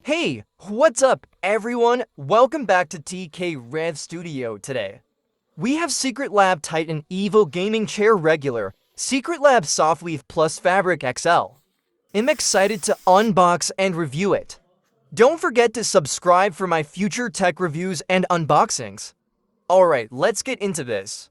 Hey, what's up everyone? Welcome back to TK Rev Studio today. We have Secretlab Titan Evo Gaming Chair Regular, Secretlab SoftWeave Plus Fabric XL. I'm excited to unbox and review it. Don't forget to subscribe for my future tech reviews and unboxings. Alright, let's get into this.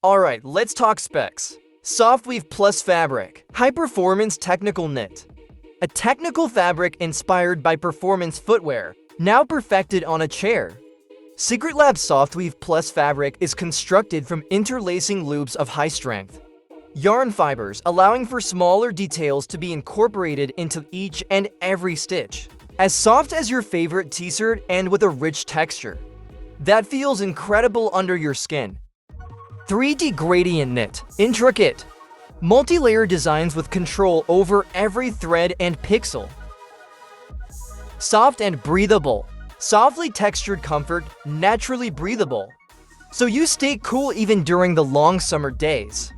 Alright, let's talk specs. SoftWeave Plus Fabric, high-performance technical knit. A technical fabric inspired by performance footwear, now perfected on a chair. Secretlab SoftWeave Plus Fabric is constructed from interlacing loops of high strength yarn fibers, allowing for smaller details to be incorporated into each and every stitch. As soft as your favorite t-shirt and with a rich texture that feels incredible under your skin. 3D gradient knit, intricate, multi-layer designs with control over every thread and pixel. Soft and breathable, softly textured comfort, naturally breathable, so you stay cool even during the long summer days.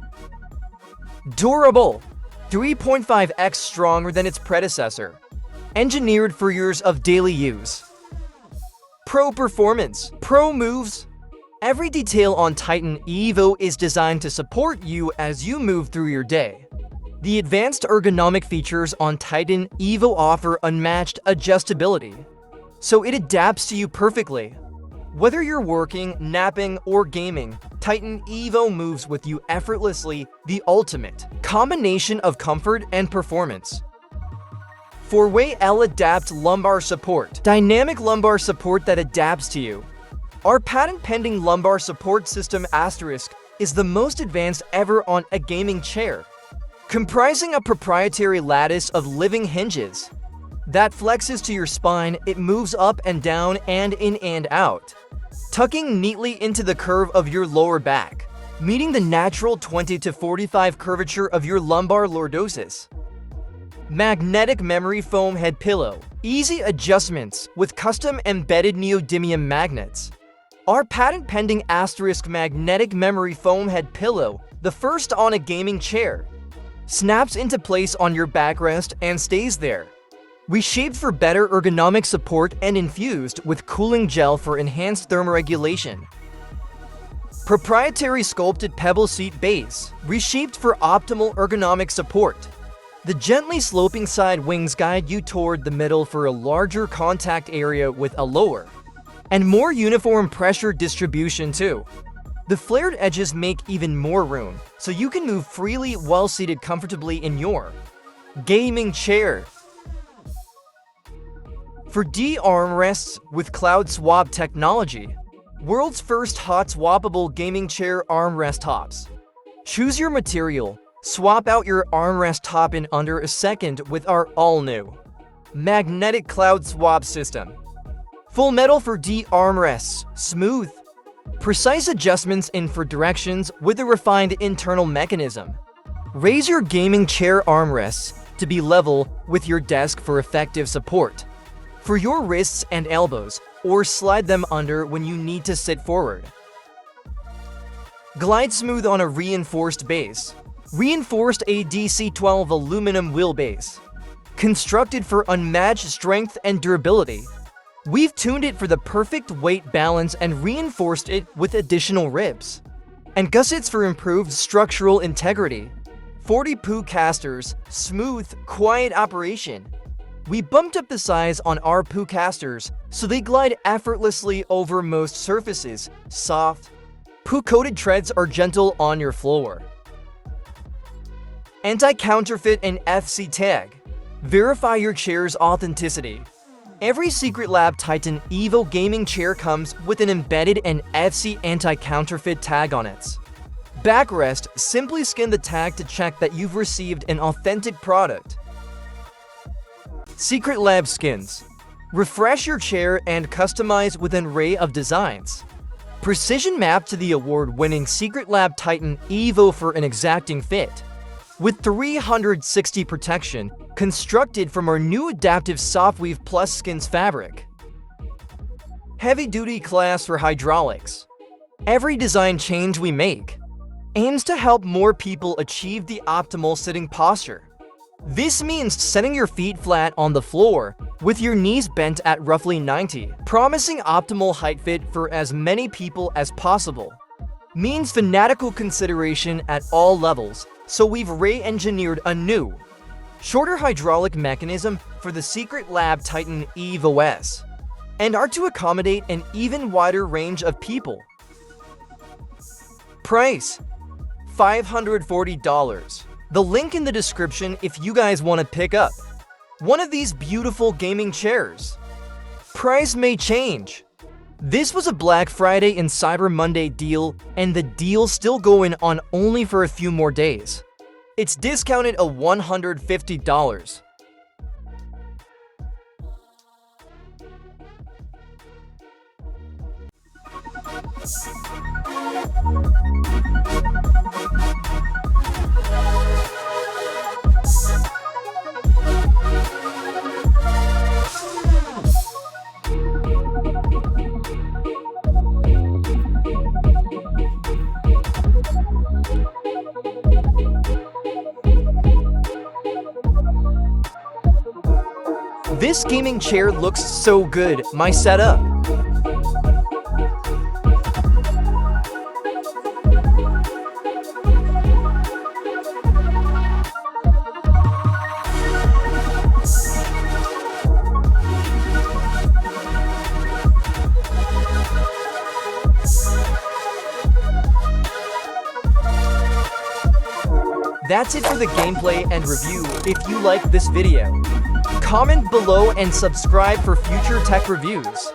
Durable, 3.5x stronger than its predecessor, engineered for years of daily use. Pro performance, pro moves. Every detail on Titan Evo is designed to support you as you move through your day. The advanced ergonomic features on Titan Evo offer unmatched adjustability, so it adapts to you perfectly. Whether you're working, napping, or gaming, Titan Evo moves with you effortlessly, the ultimate combination of comfort and performance. 4-way L-Adapt lumbar support, dynamic lumbar support that adapts to you. Our patent-pending lumbar support system Asterisk is the most advanced ever on a gaming chair, comprising a proprietary lattice of living hinges that flexes to your spine. It moves up and down and in and out, tucking neatly into the curve of your lower back, meeting the natural 20 to 45 curvature of your lumbar lordosis. Magnetic memory foam head pillow, easy adjustments with custom embedded neodymium magnets. Our patent-pending Asterisk magnetic memory foam head pillow, the first on a gaming chair, snaps into place on your backrest and stays there. Reshaped for better ergonomic support and infused with cooling gel for enhanced thermoregulation. Proprietary sculpted pebble seat base, reshaped for optimal ergonomic support. The gently sloping side wings guide you toward the middle for a larger contact area with a lower and more uniform pressure distribution too. The flared edges make even more room, so you can move freely while seated comfortably in your gaming chair. For D armrests with cloud swap technology, world's first hot swappable gaming chair armrest tops. Choose your material, swap out your armrest top in under a second with our all-new magnetic cloud swap system. Full metal for D armrests, smooth, precise adjustments in for directions with a refined internal mechanism. Raise your gaming chair armrests to be level with your desk for effective support for your wrists and elbows, or slide them under when you need to sit forward. Glide smooth on a reinforced base. Reinforced ADC12 aluminum wheelbase. Constructed for unmatched strength and durability. We've tuned it for the perfect weight balance and reinforced it with additional ribs and gussets for improved structural integrity. 40 poo casters, smooth, quiet operation. We bumped up the size on our poo casters so they glide effortlessly over most surfaces. Soft, poo-coated treads are gentle on your floor. Anti-counterfeit and FC tag. Verify your chair's authenticity. Every Secretlab Titan Evo gaming chair comes with an embedded and FC anti-counterfeit tag on it. Backrest, simply scan the tag to check that you've received an authentic product. Secretlab skins. Refresh your chair and customize with an array of designs. Precision map to the award-winning Secretlab Titan Evo for an exacting fit. With 360 protection, constructed from our new adaptive SoftWeave Plus Skins fabric. Heavy-duty class for hydraulics. Every design change we make aims to help more people achieve the optimal sitting posture. This means setting your feet flat on the floor with your knees bent at roughly 90, promising optimal height fit for as many people as possible. Means fanatical consideration at all levels, so we've re-engineered a new, shorter hydraulic mechanism for the Secretlab Titan Eve OS, and are to accommodate an even wider range of people. Price: $540. The link in the description if you guys want to pick up one of these beautiful gaming chairs. Price may change. This was a Black Friday and Cyber Monday deal, and the deal's still going on only for a few more days. It's discounted at $150. This gaming chair looks so good, my setup. That's it for the gameplay and review. If you liked this video, comment below and subscribe for future tech reviews.